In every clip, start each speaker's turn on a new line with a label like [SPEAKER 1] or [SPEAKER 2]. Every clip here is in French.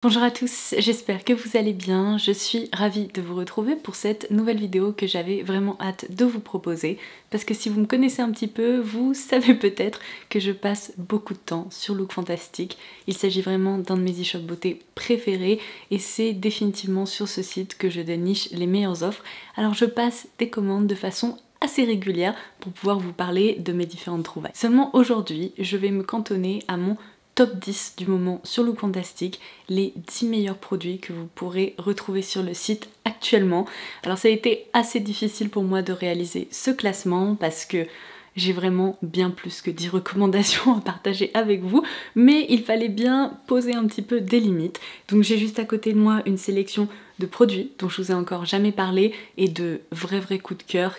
[SPEAKER 1] Bonjour à tous, j'espère que vous allez bien. Je suis ravie de vous retrouver pour cette nouvelle vidéo que j'avais vraiment hâte de vous proposer. Parce que si vous me connaissez un petit peu, vous savez peut-être que je passe beaucoup de temps sur Look Fantastic. Il s'agit vraiment d'un de mes e-shops beauté préférés et c'est définitivement sur ce site que je déniche les meilleures offres. Alors je passe des commandes de façon assez régulière pour pouvoir vous parler de mes différentes trouvailles. Seulement aujourd'hui, je vais me cantonner à mon top 10 du moment sur Look Fantastic, les 10 meilleurs produits que vous pourrez retrouver sur le site actuellement. Alors ça a été assez difficile pour moi de réaliser ce classement parce que j'ai vraiment bien plus que 10 recommandations à partager avec vous, mais il fallait bien poser un petit peu des limites. Donc j'ai juste à côté de moi une sélection de produits dont je vous ai encore jamais parlé et de vrais coups de cœur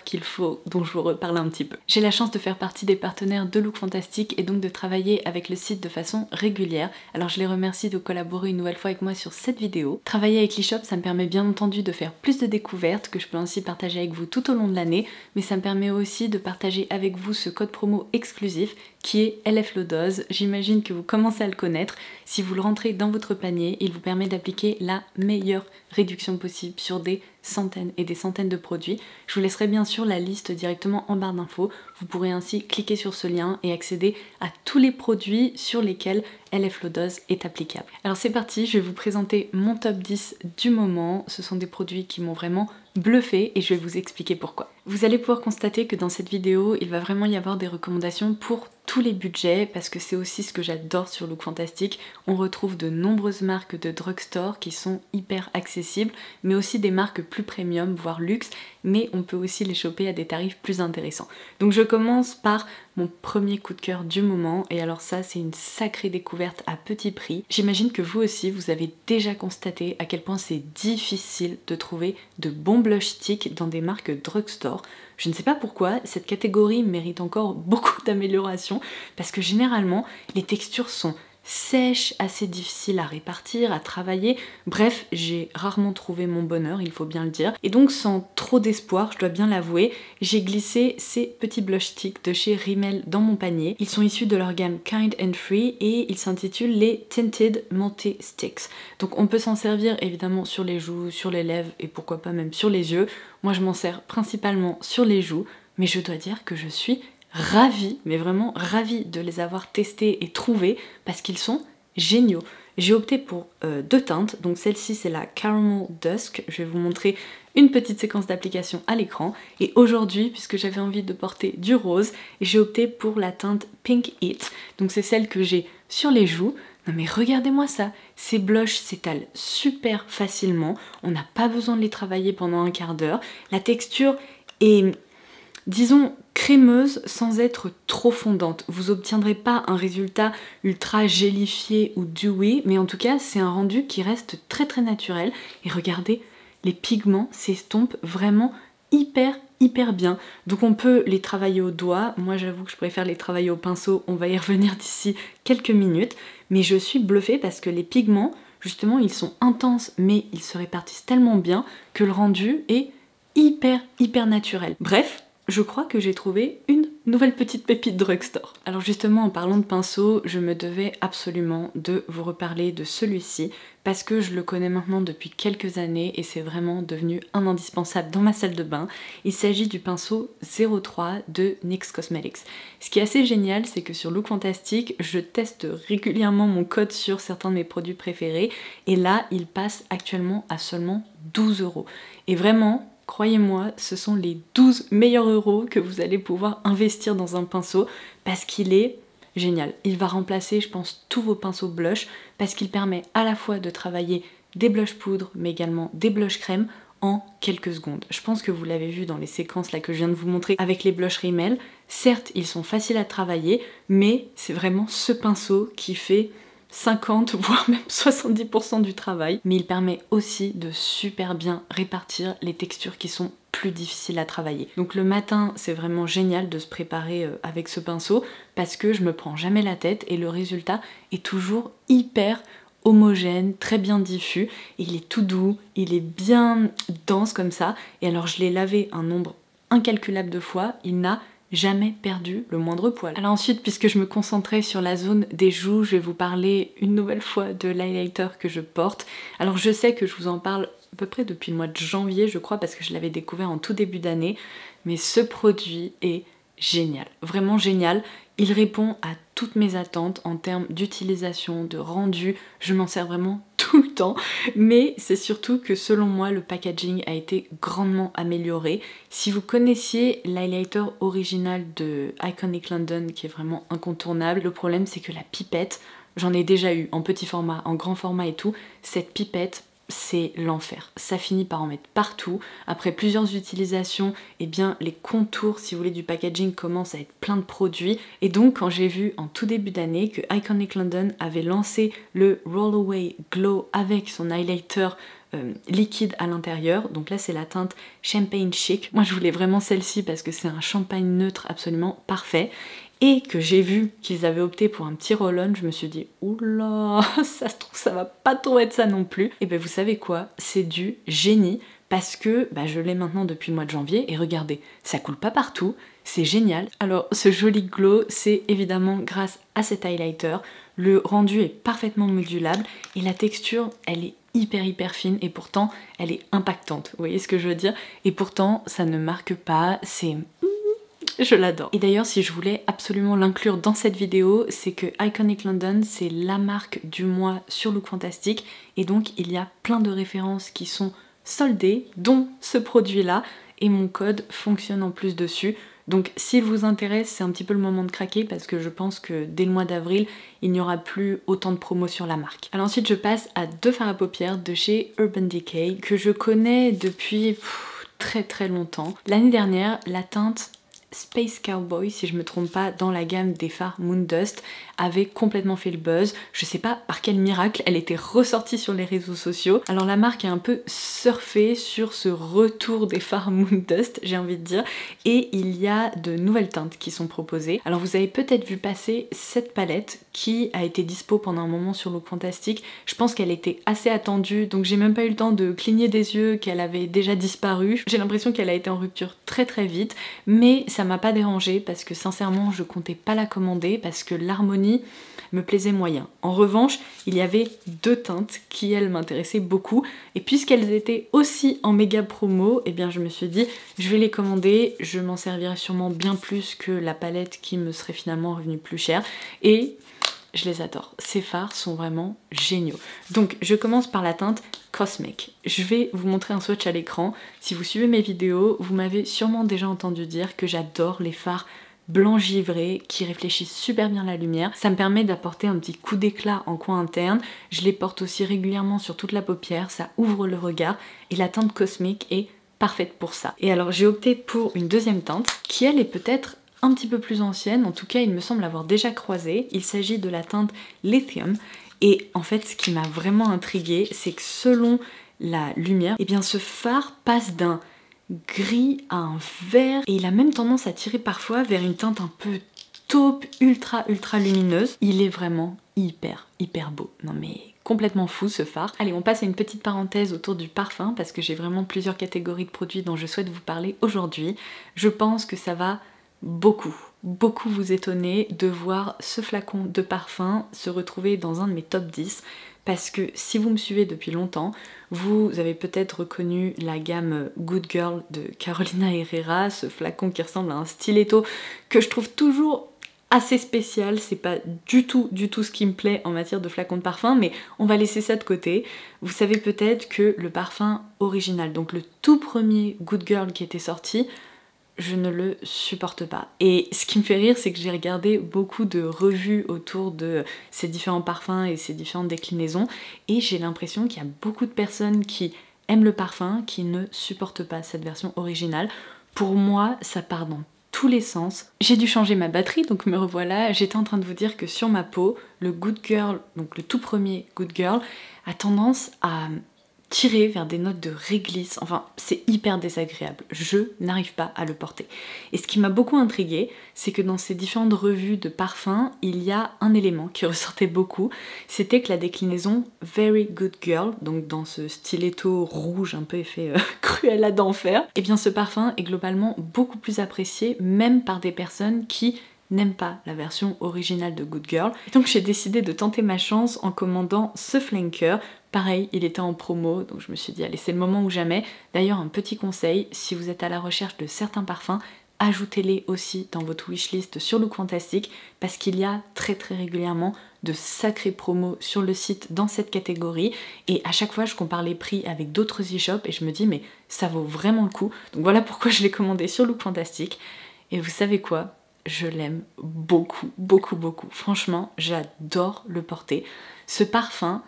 [SPEAKER 1] dont je vous reparle un petit peu. J'ai la chance de faire partie des partenaires de Look Fantastic et donc de travailler avec le site de façon régulière. Alors je les remercie de collaborer une nouvelle fois avec moi sur cette vidéo. Travailler avec l'e-shop, ça me permet bien entendu de faire plus de découvertes que je peux ainsi partager avec vous tout au long de l'année, mais ça me permet aussi de partager avec vous ce code promo exclusif qui est LFLODOZ. J'imagine que vous commencez à le connaître. Si vous le rentrez dans votre panier, il vous permet d'appliquer la meilleure réduction possible sur des centaines et des centaines de produits. Je vous laisserai bien sûr la liste directement en barre d'infos. Vous pourrez ainsi cliquer sur ce lien et accéder à tous les produits sur lesquels LFLODOZ est applicable. Alors c'est parti, je vais vous présenter mon top 10 du moment. Ce sont des produits qui m'ont vraiment bluffé et je vais vous expliquer pourquoi. Vous allez pouvoir constater que dans cette vidéo, il va vraiment y avoir des recommandations pour tous les budgets parce que c'est aussi ce que j'adore sur Look Fantastic. On retrouve de nombreuses marques de drugstore qui sont hyper accessibles, mais aussi des marques plus premium, voire luxe, mais on peut aussi les choper à des tarifs plus intéressants. Donc je commence par mon premier coup de cœur du moment, et alors ça c'est une sacrée découverte à petit prix. J'imagine que vous aussi vous avez déjà constaté à quel point c'est difficile de trouver de bons blush sticks dans des marques drugstore. Je ne sais pas pourquoi, cette catégorie mérite encore beaucoup d'amélioration parce que généralement les textures sont sèches, assez difficiles à répartir, à travailler. Bref, j'ai rarement trouvé mon bonheur, il faut bien le dire. Et donc sans trop d'espoir, je dois bien l'avouer, j'ai glissé ces petits blush sticks de chez Rimmel dans mon panier. Ils sont issus de leur gamme Kind and Free et ils s'intitulent les Tinted Multi Sticks. Donc on peut s'en servir évidemment sur les joues, sur les lèvres et pourquoi pas même sur les yeux. Moi je m'en sers principalement sur les joues, mais je dois dire que je suis ravie, mais vraiment ravie de les avoir testés et trouvés parce qu'ils sont géniaux. J'ai opté pour deux teintes, donc celle-ci c'est la Caramel Dusk, je vais vous montrer une petite séquence d'application à l'écran, et aujourd'hui, puisque j'avais envie de porter du rose, j'ai opté pour la teinte Pink It, donc c'est celle que j'ai sur les joues. Non mais regardez-moi ça, ces blushs s'étalent super facilement, on n'a pas besoin de les travailler pendant un quart d'heure, la texture est, disons, crémeuse sans être trop fondante. Vous obtiendrez pas un résultat ultra gélifié ou dewy, mais en tout cas c'est un rendu qui reste très naturel. Et regardez, les pigments s'estompent vraiment hyper bien. Donc on peut les travailler au doigt. Moi j'avoue que je préfère les travailler au pinceau, on va y revenir d'ici quelques minutes. Mais je suis bluffée parce que les pigments, justement, ils sont intenses, mais ils se répartissent tellement bien que le rendu est hyper naturel. Bref, je crois que j'ai trouvé une nouvelle petite pépite drugstore. Alors justement, en parlant de pinceau, je me devais absolument de vous reparler de celui-ci parce que je le connais maintenant depuis quelques années et c'est vraiment devenu un indispensable dans ma salle de bain. Il s'agit du pinceau 03 de NYX Cosmetics. Ce qui est assez génial, c'est que sur Look Fantastic, je teste régulièrement mon code sur certains de mes produits préférés et là, il passe actuellement à seulement 12 €. Et vraiment, croyez-moi, ce sont les 12 meilleurs euros que vous allez pouvoir investir dans un pinceau parce qu'il est génial. Il va remplacer, je pense, tous vos pinceaux blush parce qu'il permet à la fois de travailler des blush poudre mais également des blush crème en quelques secondes. Je pense que vous l'avez vu dans les séquences là que je viens de vous montrer avec les blush Rimmel. Certes, ils sont faciles à travailler, mais c'est vraiment ce pinceau qui fait 50 voire même 70% du travail, mais il permet aussi de super bien répartir les textures qui sont plus difficiles à travailler. Donc le matin, c'est vraiment génial de se préparer avec ce pinceau parce que je me prends jamais la tête et le résultat est toujours hyper homogène, très bien diffus, et il est tout doux, il est bien dense comme ça, et alors je l'ai lavé un nombre incalculable de fois, il n'a jamais perdu le moindre poil. Alors ensuite, puisque je me concentrais sur la zone des joues, je vais vous parler une nouvelle fois de l'highlighter que je porte. Alors je sais que je vous en parle à peu près depuis le mois de janvier, je crois, parce que je l'avais découvert en tout début d'année, mais ce produit est génial, vraiment génial. Il répond à toutes mes attentes en termes d'utilisation, de rendu, je m'en sers vraiment tout le temps, mais c'est surtout que selon moi le packaging a été grandement amélioré. Si vous connaissiez l'highlighter original de Iconic London qui est vraiment incontournable, le problème c'est que la pipette, j'en ai déjà eu en petit format, en grand format et tout, cette pipette, c'est l'enfer. Ça finit par en mettre partout. Après plusieurs utilisations, eh bien les contours, si vous voulez, du packaging commencent à être plein de produits. Et donc quand j'ai vu en tout début d'année que Iconic London avait lancé le Roll Away Glow avec son highlighter liquide à l'intérieur, donc là c'est la teinte Champagne Chic. Moi je voulais vraiment celle-ci parce que c'est un champagne neutre absolument parfait. Et que j'ai vu qu'ils avaient opté pour un petit roll-on, je me suis dit oula, ça se trouve ça va pas trop être ça non plus. Et ben vous savez quoi, c'est du génie parce que je l'ai maintenant depuis le mois de janvier et regardez, ça coule pas partout, c'est génial. Alors ce joli glow, c'est évidemment grâce à cet highlighter. Le rendu est parfaitement modulable et la texture, elle est hyper fine et pourtant elle est impactante. Vous voyez ce que je veux dire? Et pourtant ça ne marque pas, c'est... Je l'adore. Et d'ailleurs, si je voulais absolument l'inclure dans cette vidéo, c'est que Iconic London, c'est la marque du mois sur Look Fantastic. Et donc, il y a plein de références qui sont soldées, dont ce produit-là. Et mon code fonctionne en plus dessus. Donc, s'il vous intéresse, c'est un petit peu le moment de craquer parce que je pense que dès le mois d'avril, il n'y aura plus autant de promos sur la marque. Alors ensuite, je passe à deux fards à paupières de chez Urban Decay que je connais depuis très longtemps. L'année dernière, la teinte Space Cowboy, si je me trompe pas, dans la gamme des fards Moondust, avait complètement fait le buzz. Je sais pas par quel miracle elle était ressortie sur les réseaux sociaux. Alors la marque a un peu surfé sur ce retour des fards Moondust, j'ai envie de dire, et il y a de nouvelles teintes qui sont proposées. Alors vous avez peut-être vu passer cette palette qui a été dispo pendant un moment sur Look Fantastic. Je pense qu'elle était assez attendue, donc j'ai même pas eu le temps de cligner des yeux qu'elle avait déjà disparu. J'ai l'impression qu'elle a été en rupture très vite, mais ça m'a pas dérangée parce que sincèrement je comptais pas la commander parce que l'harmonie me plaisait moyen. En revanche, il y avait deux teintes qui elles m'intéressaient beaucoup et puisqu'elles étaient aussi en méga promo, eh bien je me suis dit je vais les commander, je m'en servirai sûrement bien plus que la palette qui me serait finalement revenue plus chère et je les adore. Ces fards sont vraiment géniaux. Donc je commence par la teinte Cosmic. Je vais vous montrer un swatch à l'écran. Si vous suivez mes vidéos, vous m'avez sûrement déjà entendu dire que j'adore les fards blanc givré qui réfléchissent super bien la lumière. Ça me permet d'apporter un petit coup d'éclat en coin interne. Je les porte aussi régulièrement sur toute la paupière, ça ouvre le regard et la teinte Cosmic est parfaite pour ça. Et alors j'ai opté pour une deuxième teinte qui elle est peut-être un petit peu plus ancienne, en tout cas il me semble avoir déjà croisé. Il s'agit de la teinte Lithium et en fait ce qui m'a vraiment intriguée c'est que selon la lumière, eh bien ce phare passe d'un gris à un vert et il a même tendance à tirer parfois vers une teinte un peu taupe ultra lumineuse. Il est vraiment hyper beau. Non mais complètement fou ce phare. Allez, on passe à une petite parenthèse autour du parfum parce que j'ai vraiment plusieurs catégories de produits dont je souhaite vous parler aujourd'hui. Je pense que ça va beaucoup vous étonner de voir ce flacon de parfum se retrouver dans un de mes top 10 parce que si vous me suivez depuis longtemps, vous avez peut-être reconnu la gamme Good Girl de Carolina Herrera, ce flacon qui ressemble à un stiletto que je trouve toujours assez spécial, c'est pas du tout ce qui me plaît en matière de flacon de parfum, mais on va laisser ça de côté. Vous savez peut-être que le parfum original, donc le tout premier Good Girl qui était sorti, je ne le supporte pas. Et ce qui me fait rire, c'est que j'ai regardé beaucoup de revues autour de ces différents parfums et ces différentes déclinaisons, et j'ai l'impression qu'il y a beaucoup de personnes qui aiment le parfum, qui ne supportent pas cette version originale. Pour moi, ça part dans tous les sens. J'ai dû changer ma batterie, donc me revoilà. J'étais en train de vous dire que sur ma peau, le Good Girl, donc le tout premier Good Girl, a tendance à tiré vers des notes de réglisse, enfin c'est hyper désagréable, je n'arrive pas à le porter. Et ce qui m'a beaucoup intriguée, c'est que dans ces différentes revues de parfums, il y a un élément qui ressortait beaucoup, c'était que la déclinaison Very Good Girl, donc dans ce stiletto rouge un peu effet Cruella d'enfer, et bien ce parfum est globalement beaucoup plus apprécié, même par des personnes qui n'aime pas la version originale de Good Girl. Et donc j'ai décidé de tenter ma chance en commandant ce flanker. Pareil, il était en promo, donc je me suis dit allez, c'est le moment ou jamais. D'ailleurs, un petit conseil, si vous êtes à la recherche de certains parfums, ajoutez-les aussi dans votre wishlist sur Look Fantastic parce qu'il y a très régulièrement de sacrés promos sur le site dans cette catégorie et à chaque fois je compare les prix avec d'autres e-shops et je me dis mais ça vaut vraiment le coup. Donc voilà pourquoi je l'ai commandé sur Look Fantastic. Et vous savez quoi ? Je l'aime beaucoup. Franchement, j'adore le porter. Ce parfum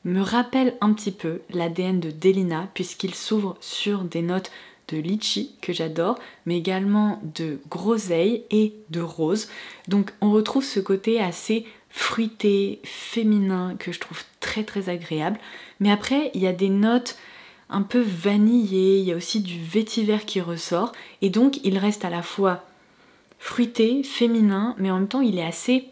[SPEAKER 1] me rappelle un petit peu l'ADN de Delina puisqu'il s'ouvre sur des notes de litchi que j'adore, mais également de groseille et de rose. Donc on retrouve ce côté assez fruité, féminin que je trouve très agréable. Mais après, il y a des notes un peu vanillées, il y a aussi du vétiver qui ressort et donc il reste à la fois fruité, féminin, mais en même temps il est assez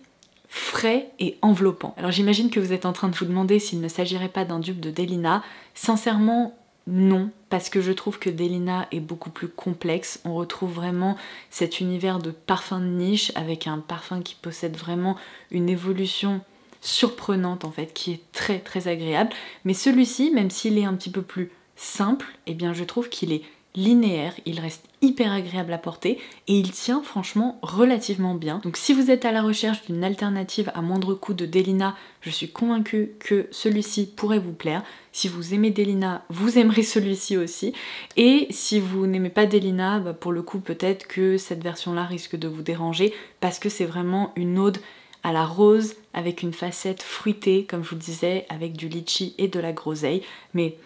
[SPEAKER 1] frais et enveloppant. Alors j'imagine que vous êtes en train de vous demander s'il ne s'agirait pas d'un dupe de Delina. Sincèrement non, parce que je trouve que Delina est beaucoup plus complexe. On retrouve vraiment cet univers de parfum de niche avec un parfum qui possède vraiment une évolution surprenante en fait, qui est très agréable. Mais celui-ci, même s'il est un petit peu plus simple, eh bien je trouve qu'il est linéaire, il reste hyper agréable à porter et il tient franchement relativement bien. Donc si vous êtes à la recherche d'une alternative à moindre coût de Delina, je suis convaincue que celui-ci pourrait vous plaire. Si vous aimez Delina, vous aimerez celui-ci aussi. Et si vous n'aimez pas Delina, bah pour le coup peut-être que cette version-là risque de vous déranger parce que c'est vraiment une ode à la rose avec une facette fruitée, comme je vous le disais, avec du litchi et de la groseille. Mais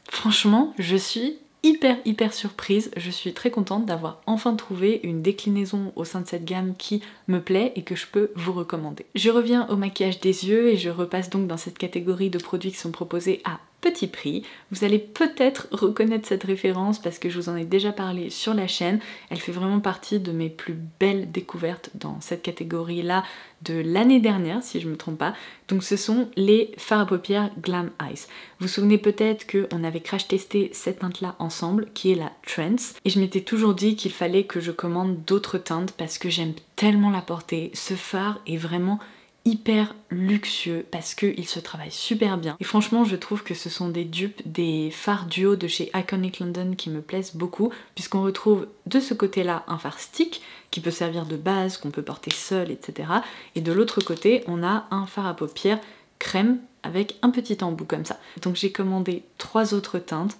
[SPEAKER 1] franchement, je suis hyper surprise, je suis très contente d'avoir enfin trouvé une déclinaison au sein de cette gamme qui me plaît et que je peux vous recommander. Je reviens au maquillage des yeux et je repasse donc dans cette catégorie de produits qui sont proposés à petit prix. Vous allez peut-être reconnaître cette référence parce que je vous en ai déjà parlé sur la chaîne. Elle fait vraiment partie de mes plus belles découvertes dans cette catégorie-là de l'année dernière, si je ne me trompe pas. Donc ce sont les fards à paupières Glam Eyes. Vous vous souvenez peut-être qu'on avait crash testé cette teinte-là ensemble, qui est la Trance. Et je m'étais toujours dit qu'il fallait que je commande d'autres teintes parce que j'aime tellement la porter. Ce fard est vraiment hyper luxueux parce qu'il se travaille super bien et franchement je trouve que ce sont des dupes des fards duo de chez Iconic London qui me plaisent beaucoup puisqu'on retrouve de ce côté là un fard stick qui peut servir de base, qu'on peut porter seul, etc. Et de l'autre côté on a un fard à paupières crème avec un petit embout comme ça. Donc j'ai commandé 3 autres teintes.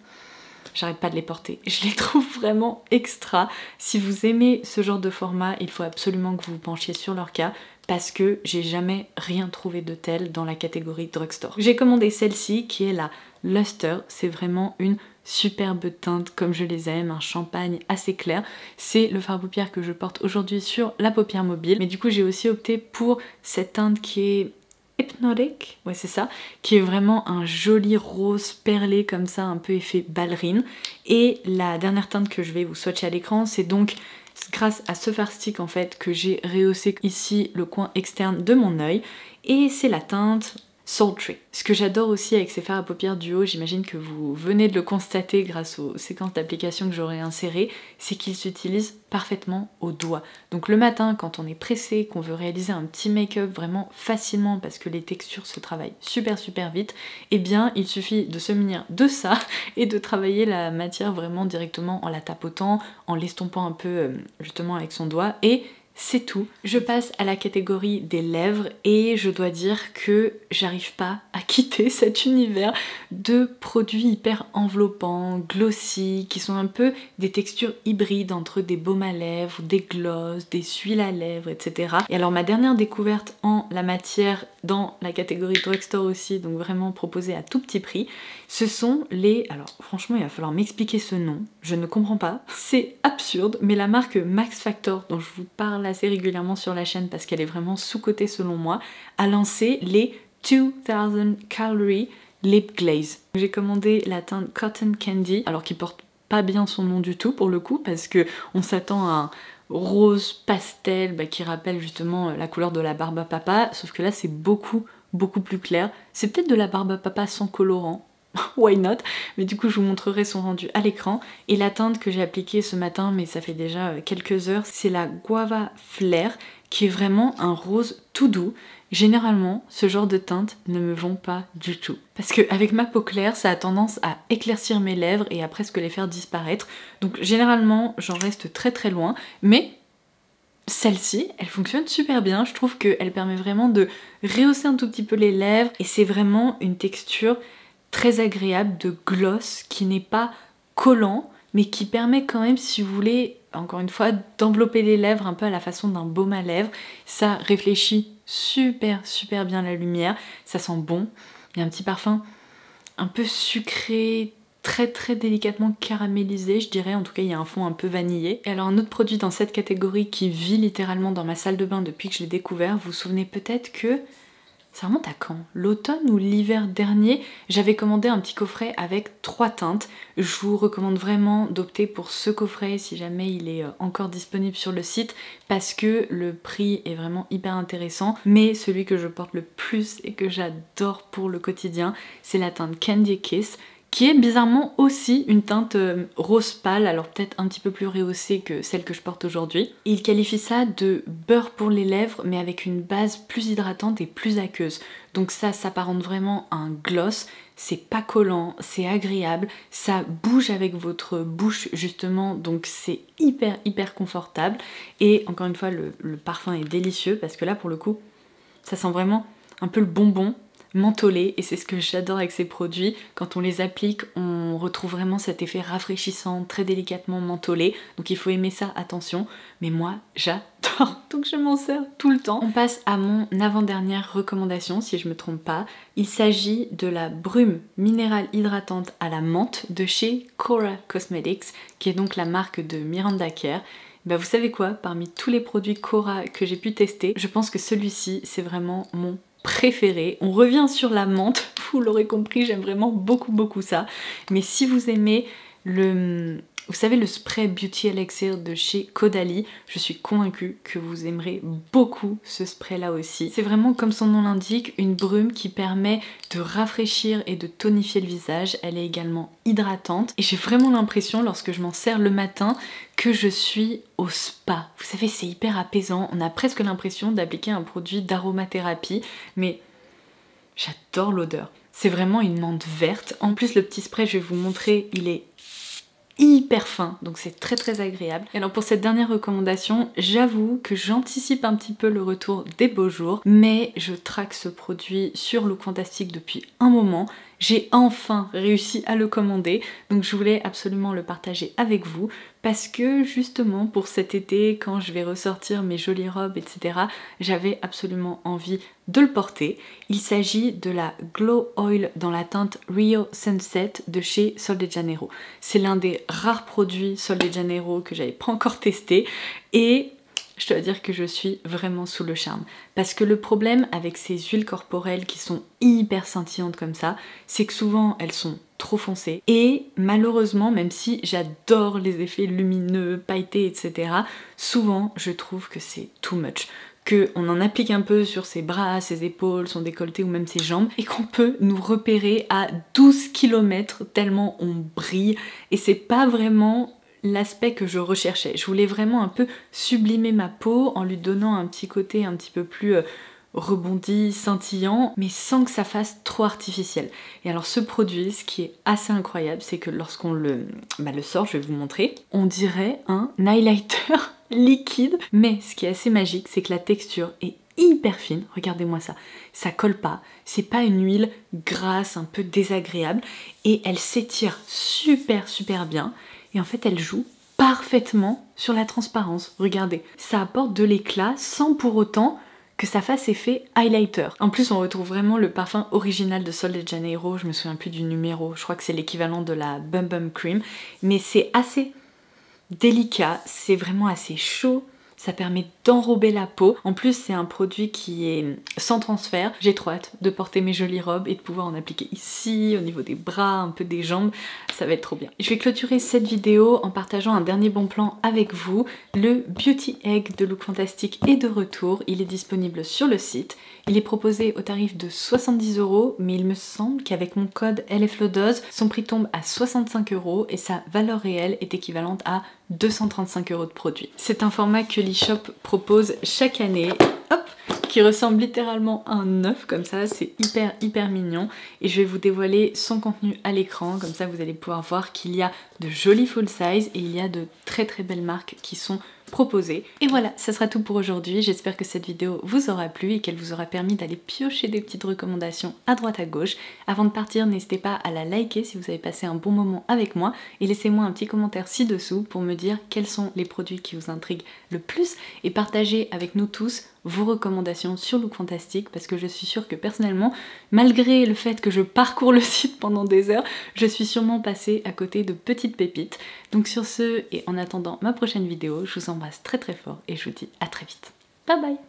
[SPEAKER 1] J'arrête pas de les porter, je les trouve vraiment extra. Si vous aimez ce genre de format, il faut absolument que vous vous penchiez sur leur cas parce que j'ai jamais rien trouvé de tel dans la catégorie drugstore. J'ai commandé celle-ci qui est la Luster, c'est vraiment une superbe teinte comme je les aime, un champagne assez clair. C'est le fard à paupières que je porte aujourd'hui sur la paupière mobile, mais du coup j'ai aussi opté pour cette teinte qui est Hypnotic, ouais c'est ça, qui est vraiment un joli rose perlé comme ça, un peu effet ballerine. Et la dernière teinte que je vais vous swatcher à l'écran, c'est donc grâce à ce fard stick en fait que j'ai rehaussé ici le coin externe de mon œil. Et c'est la teinte Sultry. Ce que j'adore aussi avec ces fards à paupières duo, j'imagine que vous venez de le constater grâce aux séquences d'application que j'aurai insérées, c'est qu'ils s'utilisent parfaitement au doigt. Donc le matin, quand on est pressé, qu'on veut réaliser un petit make-up vraiment facilement parce que les textures se travaillent super vite, eh bien il suffit de se munir de ça et de travailler la matière vraiment directement en la tapotant, en l'estompant un peu justement avec son doigt et c'est tout. Je passe à la catégorie des lèvres et je dois dire que j'arrive pas à quitter cet univers de produits hyper enveloppants, glossy, qui sont un peu des textures hybrides entre des baumes à lèvres, des glosses, des huiles à lèvres, etc. Et alors ma dernière découverte en la matière dans la catégorie drugstore aussi, donc vraiment proposée à tout petit prix, ce sont les... Alors franchement il va falloir m'expliquer ce nom, je ne comprends pas, c'est absurde, mais la marque Max Factor dont je vous parle assez régulièrement sur la chaîne parce qu'elle est vraiment sous-cotée selon moi, a lancé les 2000 Calorie Lip Glaze. J'ai commandé la teinte Cotton Candy, alors qui porte pas bien son nom du tout pour le coup, parce que on s'attend à un rose pastel qui rappelle justement la couleur de la barbe à papa, sauf que là c'est beaucoup plus clair. C'est peut-être de la barbe à papa sans colorant, why not? Mais du coup je vous montrerai son rendu à l'écran. Et la teinte que j'ai appliquée ce matin, mais ça fait déjà quelques heures, c'est la Guava Flare, qui est vraiment un rose tout doux. Généralement, ce genre de teintes ne me vont pas du tout. Parce qu'avec ma peau claire, ça a tendance à éclaircir mes lèvres et à presque les faire disparaître. Donc généralement, j'en reste très loin. Mais celle-ci, elle fonctionne super bien. Je trouve qu'elle permet vraiment de rehausser un tout petit peu les lèvres. Et c'est vraiment une texture très agréable de gloss qui n'est pas collant, mais qui permet quand même, si vous voulez, encore une fois, d'envelopper les lèvres un peu à la façon d'un baume à lèvres. Ça réfléchit super bien la lumière, ça sent bon. Il y a un petit parfum un peu sucré, très délicatement caramélisé, je dirais. En tout cas, il y a un fond un peu vanillé. Et alors un autre produit dans cette catégorie qui vit littéralement dans ma salle de bain depuis que je l'ai découvert, vous vous souvenez peut-être que... ça remonte à quand? L'automne ou l'hiver dernier, j'avais commandé un petit coffret avec 3 teintes. Je vous recommande vraiment d'opter pour ce coffret si jamais il est encore disponible sur le site, parce que le prix est vraiment hyper intéressant. Mais celui que je porte le plus et que j'adore pour le quotidien, c'est la teinte Candy Kiss, qui est bizarrement aussi une teinte rose pâle, alors peut-être un petit peu plus rehaussée que celle que je porte aujourd'hui. Il qualifie ça de beurre pour les lèvres, mais avec une base plus hydratante et plus aqueuse. Donc ça s'apparente vraiment à un gloss, c'est pas collant, c'est agréable, ça bouge avec votre bouche justement, donc c'est hyper confortable. Et encore une fois, le parfum est délicieux, parce que là pour le coup, ça sent vraiment un peu le bonbon mentholé, et c'est ce que j'adore avec ces produits. Quand on les applique, on retrouve vraiment cet effet rafraîchissant, très délicatement mentholé, donc il faut aimer ça, attention. Mais moi j'adore, donc je m'en sers tout le temps. On passe à mon avant-dernière recommandation, si je me trompe pas. Il s'agit de la brume minérale hydratante à la menthe de chez Kora Cosmetics, qui est donc la marque de Miranda Kerr. Bah vous savez quoi, parmi tous les produits Kora que j'ai pu tester, je pense que celui-ci c'est vraiment mon préféré. On revient sur la menthe, vous l'aurez compris, j'aime vraiment beaucoup ça. Mais si vous aimez vous savez, le spray Beauty Elixir de chez Caudalie, je suis convaincue que vous aimerez beaucoup ce spray là aussi. C'est vraiment, comme son nom l'indique, une brume qui permet de rafraîchir et de tonifier le visage. Elle est également hydratante et j'ai vraiment l'impression, lorsque je m'en sers le matin, que je suis au spa. Vous savez, c'est hyper apaisant, on a presque l'impression d'appliquer un produit d'aromathérapie, mais j'adore l'odeur. C'est vraiment une menthe verte. En plus, le petit spray, je vais vous montrer, il est hyper fin, donc c'est très agréable. Et alors pour cette dernière recommandation, j'avoue que j'anticipe un petit peu le retour des beaux jours, mais je traque ce produit sur Look Fantastic depuis un moment. J'ai enfin réussi à le commander, donc je voulais absolument le partager avec vous, parce que justement pour cet été, quand je vais ressortir mes jolies robes, etc., j'avais absolument envie de le porter. Il s'agit de la Glow Oil dans la teinte Rio Sunset de chez Sol de Janeiro. C'est l'un des rares produits Sol de Janeiro que j'avais pas encore testé, et je dois dire que je suis vraiment sous le charme. Parce que le problème avec ces huiles corporelles qui sont hyper scintillantes comme ça, c'est que souvent elles sont trop foncées. Et malheureusement, même si j'adore les effets lumineux, pailletés, etc., souvent je trouve que c'est too much. Qu'on en applique un peu sur ses bras, ses épaules, son décolleté ou même ses jambes, et qu'on peut nous repérer à 12 km tellement on brille. Et c'est pas vraiment l'aspect que je recherchais. Je voulais vraiment un peu sublimer ma peau en lui donnant un petit côté un petit peu plus rebondi, scintillant, mais sans que ça fasse trop artificiel. Et alors ce produit, ce qui est assez incroyable, c'est que lorsqu'on le sort, je vais vous montrer, on dirait un highlighter liquide, mais ce qui est assez magique, c'est que la texture est hyper fine, regardez-moi ça, ça colle pas, c'est pas une huile grasse, un peu désagréable, et elle s'étire super bien. Et en fait, elle joue parfaitement sur la transparence. Regardez, ça apporte de l'éclat sans pour autant que ça fasse effet highlighter. En plus, on retrouve vraiment le parfum original de Sol de Janeiro. Je me souviens plus du numéro, je crois que c'est l'équivalent de la Bum Bum Cream. Mais c'est assez délicat, c'est vraiment assez chaud, ça permet d'enrober la peau. En plus c'est un produit qui est sans transfert. J'ai trop hâte de porter mes jolies robes et de pouvoir en appliquer ici, au niveau des bras, un peu des jambes, ça va être trop bien. Je vais clôturer cette vidéo en partageant un dernier bon plan avec vous. Le Beauty Egg de Look Fantastic est de retour, il est disponible sur le site. Il est proposé au tarif de 70 €, mais il me semble qu'avec mon code LFLODOSE, son prix tombe à 65 € et sa valeur réelle est équivalente à 235 € de produit. C'est un format que l'eShop propose chaque année, hop, qui ressemble littéralement à un œuf comme ça, c'est hyper mignon. Et je vais vous dévoiler son contenu à l'écran, comme ça vous allez pouvoir voir qu'il y a de jolis full size et il y a de très belles marques qui sont proposées. Et voilà, ça sera tout pour aujourd'hui. J'espère que cette vidéo vous aura plu et qu'elle vous aura permis d'aller piocher des petites recommandations à droite à gauche. Avant de partir, n'hésitez pas à la liker si vous avez passé un bon moment avec moi et laissez-moi un petit commentaire ci-dessous pour me dire quels sont les produits qui vous intriguent le plus et partagez avec nous tous vos recommandations sur Look Fantastic parce que je suis sûre que personnellement, malgré le fait que je parcours le site pendant des heures, je suis sûrement passée à côté de petites pépites. Donc sur ce, et en attendant ma prochaine vidéo, je vous embrasse très fort et je vous dis à très vite. Bye bye!